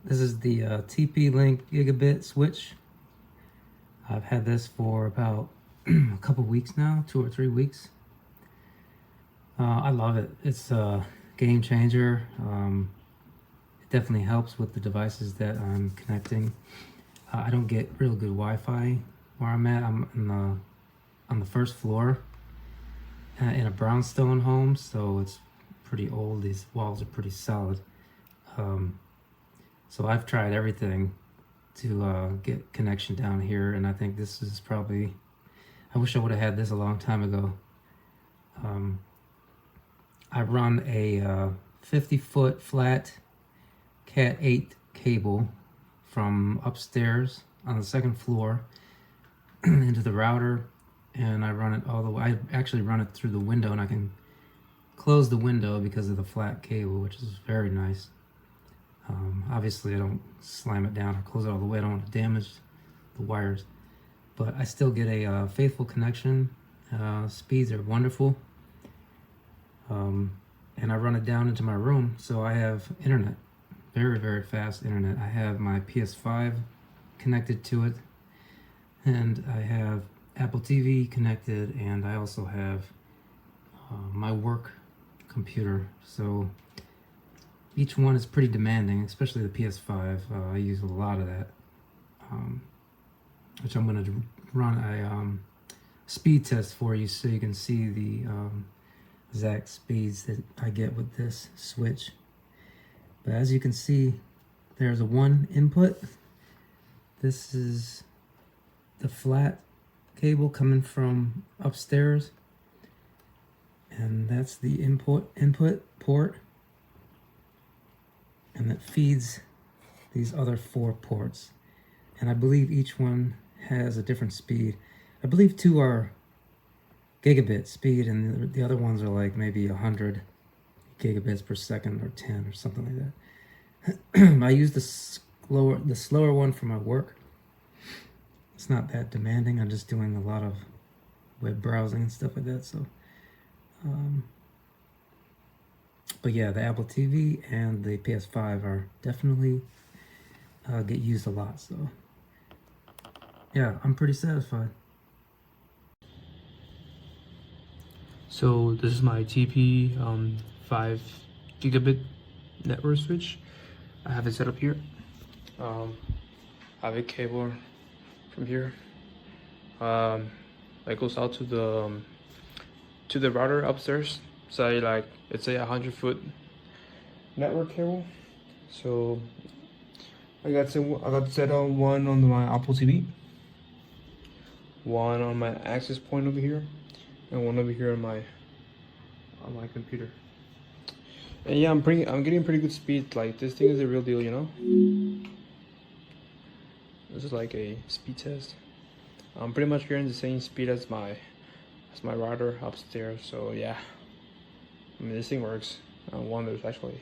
This is the TP-Link Gigabit switch. I've had this for about a couple weeks now, 2 or 3 weeks. I love it. It's a game changer. It definitely helps with the devices that I'm connecting. I don't get real good Wi-Fi where I'm at. I'm on the first floor in a brownstone home, so it's pretty old. These walls are pretty solid. So I've tried everything to get connection down here, and I think this is probably, I wish I would have had this a long time ago. I run a 50-foot flat Cat 8 cable from upstairs on the second floor into the router, and I run it all the way. I actually run it through the window, and I can close the window because of the flat cable, which is very nice. Obviously I don't slam it down or close it all the way. I don't want to damage the wires, but I still get a faithful connection. Speeds are wonderful. And I run it down into my room, so I have internet, very, very fast internet. I have my PS5 connected to it, and I have Apple TV connected, and I also have my work computer. So each one is pretty demanding, especially the PS5. I use a lot of that, which I'm going to run a speed test for you so you can see the exact speeds that I get with this switch. But as you can see, there's a 1 input. This is the flat cable coming from upstairs, and that's the input port, and that feeds these other 4 ports. And I believe each one has a different speed. I believe 2 are gigabit speed, and the other ones are like maybe 100 gigabits per second or 10 or something like that. I use the slower one for my work. It's not that demanding. I'm just doing a lot of web browsing and stuff like that. So, but yeah, the Apple TV and the PS5 are definitely get used a lot. So yeah, I'm pretty satisfied. So this is my TP 5 gigabit network switch. I have it set up here. I have a cable from here that goes out to the router upstairs. So it's a 100-foot network cable. So I got set on one on my Apple TV, one on my access point over here, and one over here on my computer. And yeah, I'm getting pretty good speed. Like, this thing is the real deal, you know. This is like a speed test. I'm pretty much getting the same speed as my router upstairs. So yeah, I mean, this thing works. Wonders actually.